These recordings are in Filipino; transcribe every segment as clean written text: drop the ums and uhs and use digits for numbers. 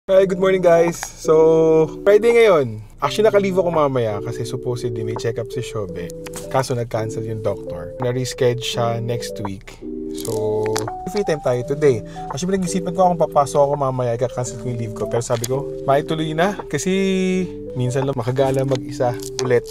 Hi, good morning guys. So, Friday ngayon. Actually, nakalive ako mamaya kasi supposedly may check-up si Shobe. Kaso nag-cancel yung doctor. Na-reschedule siya next week. So, free time tayo today. Actually, nag-isipan ko kung papasok ako mamaya, i-cancel ko yung leave ko. Pero sabi ko, maituloy na kasi minsan lang makagala mag-isa ulit.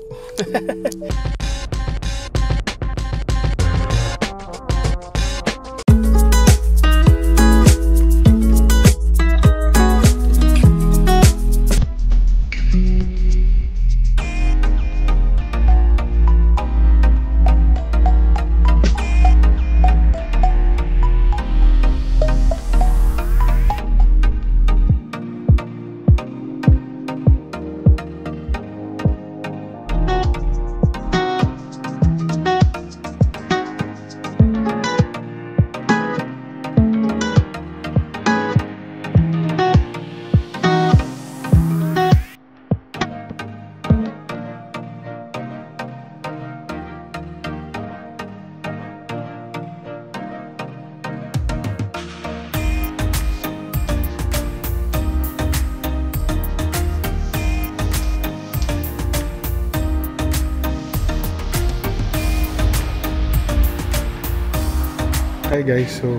Hi guys, so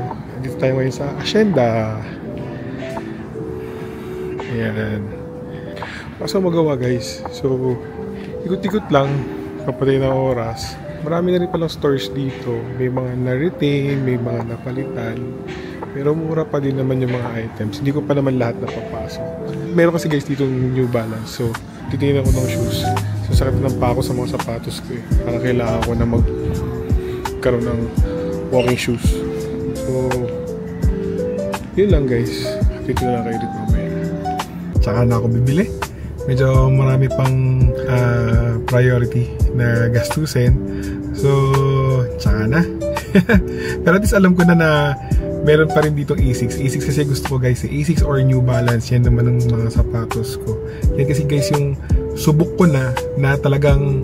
dito tayo ngayon sa Hacienda. Ayan. Basta magawa guys. So, ikot-ikot lang kapatay na oras. Marami na rin palang stores dito. May mga na-retain, may mga napalitan. Pero mura pa din naman yung mga items. Hindi ko pa naman lahat napapasok. Meron kasi guys dito New Balance. So, titingnan ko ng shoes. So, sakit ng pa ako sa mga sapatos ko eh. Parang kailangan ko na magkaroon ng walking shoes. So, yun lang guys. Dito na kayo dito mamaya. Tsaka na ako bibili. Medyo marami pang priority na gastusin. So, tsaka na. Pero at least alam ko na meron pa rin ditong A6. A6 kasi gusto ko guys. A6 or New Balance. Yan naman ang mga sapatos ko. Yan kasi guys yung subok ko na talagang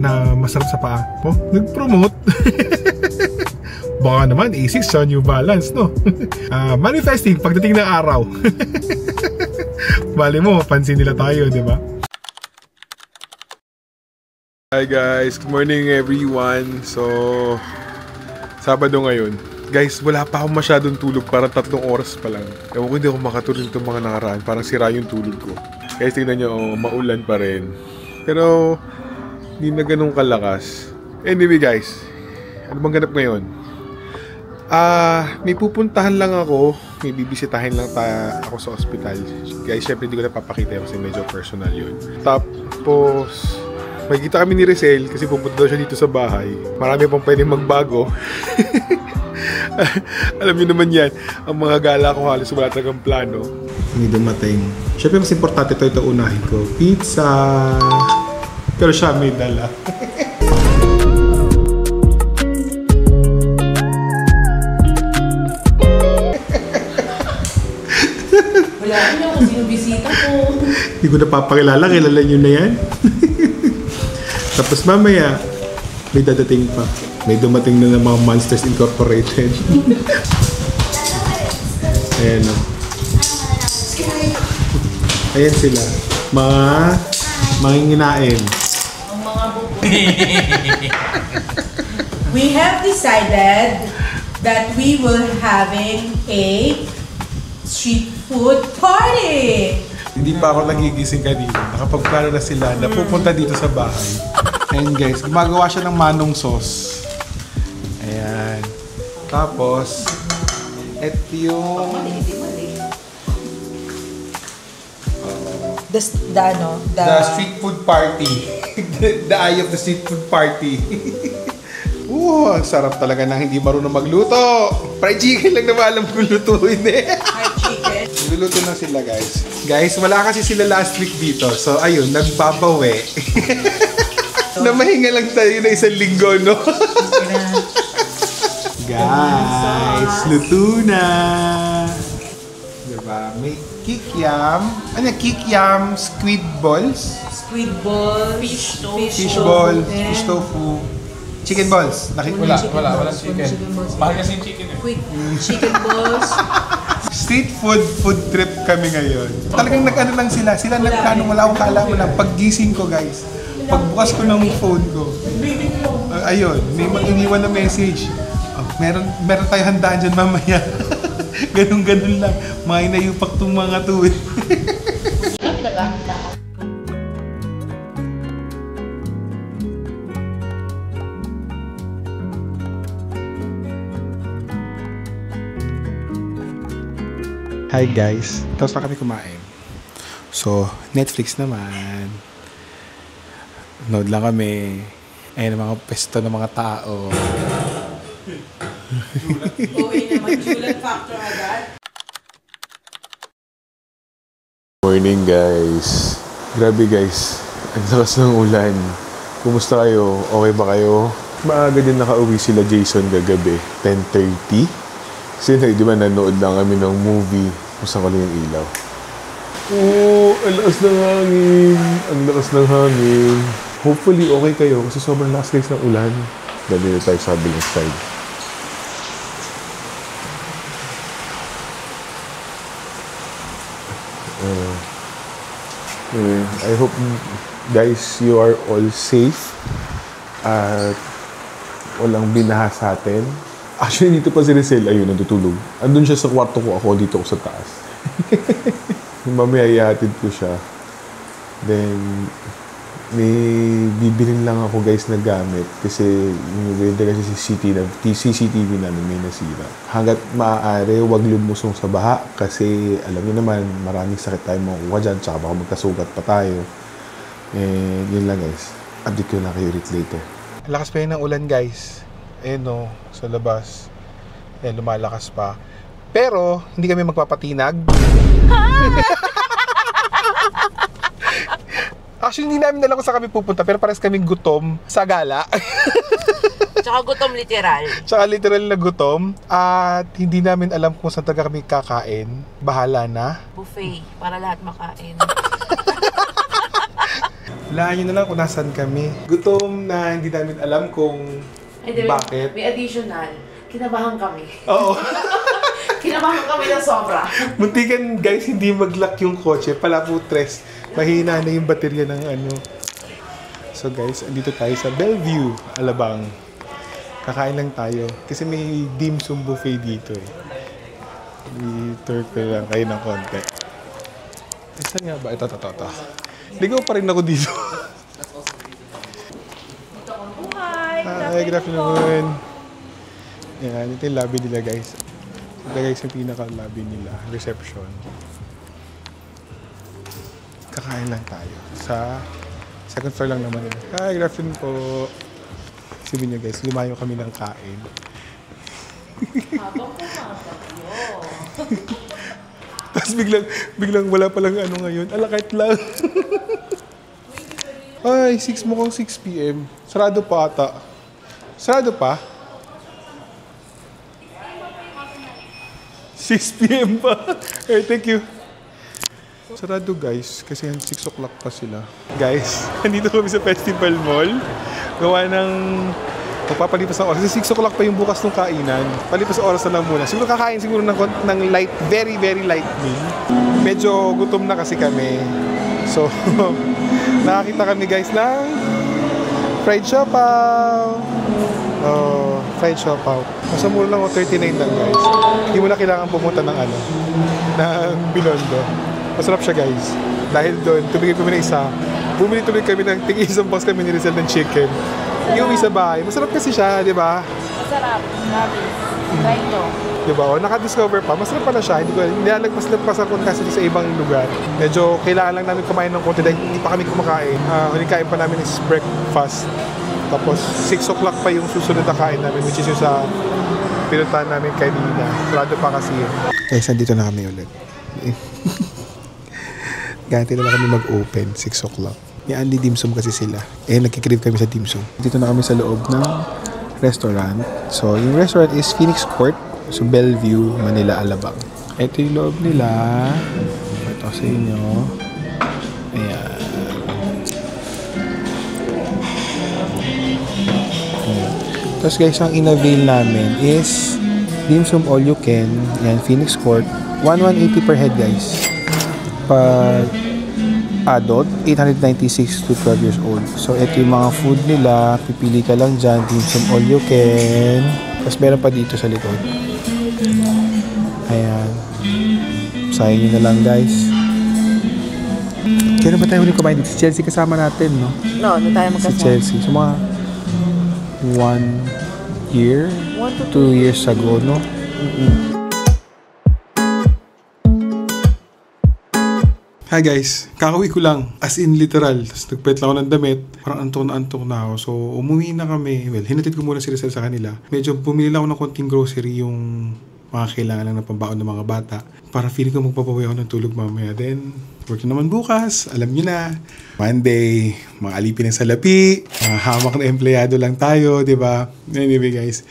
na masarap sa paa. Oh, nag-promote. Baka naman A6 sa New Balance, no? Manifesting pagdating ng araw. Bali mo, pansin nila tayo, di ba? Hi guys, good morning everyone. So, Sabado ngayon. Guys, wala pa akong masyadong tulog, parang 3 oras pa lang. Ewan ko, hindi ako makatulog itong mga nakaraan, parang sira yung tulog ko. Guys, tingnan nyo, maulan pa rin. Pero, hindi na ganun kalakas. Anyway guys, ano bang ganap ngayon? May pupuntahan lang ako. May bibisitahin lang ako sa ospital. Guys, syempre hindi ko napapakita kasi medyo personal yun. Tapos, magkita kami ni Rizel kasi pupunta daw siya dito sa bahay. Marami pang pwedeng magbago. Alam niyo naman yan, ang mga gala ko halos wala talagang plano. Hindi dumating. Syempre mas importante ito unahin ko. Pizza! Pero siya may dala. Wala niyo kung sino bisita ko. Hindi ko napapakilala, kilala nyo na yan. Tapos mamaya, may dadating pa. May dumating na ng mga Monsters Incorporated. Ayan o. Ayan sila. Mga nginain. Ang mga buko. We have decided that we will having a street food party! Hindi pa ako nagigising kanina. Nakapagplano na sila na pupunta dito sa bahay. Ayan guys, gumagawa siya ng manong sauce. Ayan. Tapos, ito yung... The street food party. The eye of the street food party. Ang sarap talaga na hindi marunong magluto. Fried chicken lang naman alam kong lutuin eh. fried chicken. Luluto na sila guys. Guys, wala kasi sila last week dito. So ayun, nagbabawi. Namahinga lang tayo na 1 linggo, no? Guys, luto na. Diba? May kikiam. Ano yung kikiam? Squid balls? Squid balls. Fish ball. Fish tofu. Chicken balls. Walang chicken. Mahal kasi yung chicken eh. Quick chicken balls. Street food trip kami ngayon. Talagang nag-ano lang sila. Sila nagplano, wala akong kaalaman lang. Paggising ko guys, pagbukas ko ng phone ko, ayun, may iniwan na message. Meron tayo handaan dyan mamaya. Ganun lang. May nayupak tong mga to eh. Hi guys, tapos na kami kumain. So, Netflix naman. Nood lang kami. Ayun ang mga pesto ng mga tao. Okay naman, Julian factor agad. Morning guys. Grabe guys, ang lakas ng ulan. Kumusta kayo? Okay ba kayo? Maaga din nakauwi sila Jason kagabi, 10:30. Kasi di ba nanood lang kami ng movie kung saan ko lang yung ilaw. Oh, ang lakas ng hangin. Ang lakas ng hangin. Hopefully okay kayo kasi sobrang lakas guys ng ulan. Dali na tayo sa kabilang side. I hope guys you are all safe at walang binaha sa atin. Actually, dito pa si Rizel, ayun, natutulog. Andun siya sa kwarto ko, ako dito ako sa taas. Mamaya ihatid ko siya. Then, may bibilin lang ako guys na gamit kasi yung kasi CCTV namin may nasira. Hanggat maaari, huwag lumusong sa baha kasi alam niyo naman, maraming sakit tayo makukuha dyan tsaka baka magkasugat pa tayo. Yun lang guys. Update ko lang kayo later. Lakas pa yun ng ulan guys. Ayun no, sa labas. Ayan, lumalakas pa. Pero, hindi kami magpapatinag. Actually, hindi namin alam kung saan kami pupunta, pero parehas kaming gutom sa gala. Tsaka gutom literal. Tsaka literal na gutom. At hindi namin alam kung saan talaga kami kakain. Bahala na. Buffet, para lahat makain. Hulaan nyo na lang kung nasaan kami. Gutom na hindi namin alam kung bakit. May additional. Kinabahan kami. Oo. Kinabahan kami ng sobra. Muntikan guys, hindi mag-lock yung kotse. Pala po tres. Mahina na yung baterya ng ano. So guys, andito tayo sa Bellevue, Alabang. Kakain lang tayo. Kasi may dim sum buffet dito eh. I-tour ko lang kayo ng konti. Saan nga ba? Ito. Ligaw pa rin ako dito. Hi, good afternoon. Yan, ito yung lobby nila guys. Ito guys yung pinaka-lobby nila. Reception. Kakain lang tayo. Sa second floor lang naman yun. Hi, good afternoon po. Sabihin nyo guys, lumayo kami ng kain. Habang pumapayo. Tapos biglang wala palang ano ngayon. Alakait lang. Ay, 6 mukhang 6 p.m. Sarado pa ata. Sarado pa? 6 p.m. pa. Hey, thank you. Sarado guys, kasi 6 o'clock pa sila. Guys, nandito kami sa Festival Mall. Gawa ng magpapalipas ng oras. Kasi 6 o'clock pa yung bukas ng kainan. Palipas oras na lang muna. Siguro kakain siguro ng light, very, very light meal. Medyo gutom na kasi kami. So, nakakita kami guys ng fried siopaw. Oh, fried siopaw. Nasa mura lang 39 lang guys. Hindi mo na kailangan pumunta ng ng Binondo. Masarap siya guys. Dahil doon, tumigil kami na isa. Bumili tuloy kami ng isang box kami ni Rizel ng chicken. Iuwi sa bahay. Masarap kasi siya, di ba? Masarap. Promise. Try nyo. Di ba? O, nakadiscover pa. Masarap pala siya. Hindi ko nilalagpas ako kasi sa ibang lugar. Medyo kailangan lang namin kumain ng konti dahil hindi pa kami kumakain. Huling kain pa namin is breakfast. Tapos 6 o'clock pa yung susunod na kain namin, which is yung sa pinuntahan namin kay Nina. Sarado pa kasi yun. Guys, nandito na kami ulit. Ganti na lang kami mag-open, 6 o'clock. May Andy Dim Sum kasi sila. Nagkikrib kami sa Dim Sum. Dito na kami sa loob ng restaurant. So, yung restaurant is Phoenix Court. So, Bellevue, Manila, Alabang. Ito yung loob nila. Ito sa inyo. Ayan. Tapos guys, ang in-avail namin is Dim Sum All You Can. Ayan, Phoenix Court. 1,180 per head, guys. Pag adult, 896 to 12 years old. So, ito yung mga food nila. Pipili ka lang dyan. Dim sum all you can. Tapos meron pa dito sa likod. Ayan. Sayang nyo na lang, guys. Kaya ba tayo ulit kumain dito? Si Chelsea kasama natin, no? No, hindi tayo Si magkasama. Chelsea. So, mga 1 year? 1 to 2 years ago, no? Hi guys, kakauwi ko lang. As in literal. Tapos nagpet lang ako ng damit. Parang antok na ako. So umuwi na kami. Well, hinatid ko muna si Rizal sa kanila. Medyo bumili lang ako ng konting grocery, yung mga kailangan lang ng pambaon ng mga bata. Para feeling ko magpapawi ako ng tulog mamaya. Then, work naman bukas. Alam nyo na. Monday, mga alipin ng salapi. Mga hamak na empleyado lang tayo, di ba? Anyway guys.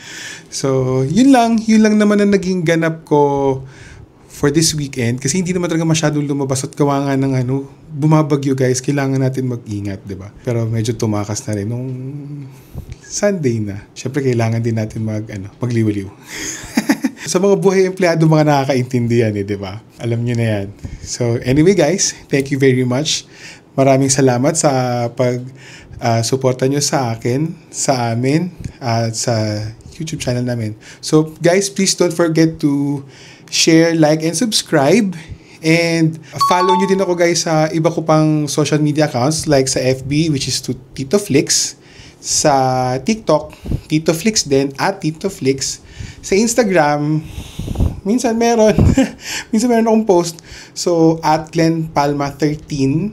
So, yun lang. Yun lang naman ang naging ganap ko for this weekend, kasi hindi naman talaga masyadong lumabas at gawa nga ng bumabagyo guys, kailangan natin mag-ingat, di ba? Pero medyo tumakas na rin nung Sunday na. Syempre kailangan din natin magliwaliw. Sa mga buhay empleyado, mga nakakaintindi yan, di ba? Alam niyo na yan. So anyway guys, thank you very much. Maraming salamat sa suporta nyo sa akin, sa amin, at sa YouTube channel namin. So guys, please don't forget to share, like, and subscribe. And follow nyo din ako guys sa iba ko pang social media accounts, like sa FB, which is to Tito Flix. Sa TikTok, Tito Flix din, at Tito Flix. Sa Instagram, minsan meron. Minsan meron akong post. So, at Glenn Palma 13.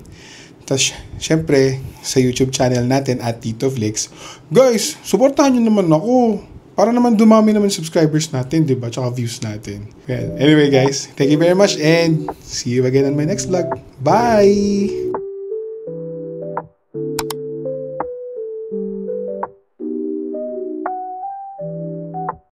Tapos, syempre, sa YouTube channel natin, at Tito Flix. Guys, supportahan nyo naman ako. Para naman dumami naman subscribers natin, di ba? Tsaka views natin. Anyway guys, thank you very much and see you again on my next vlog. Bye!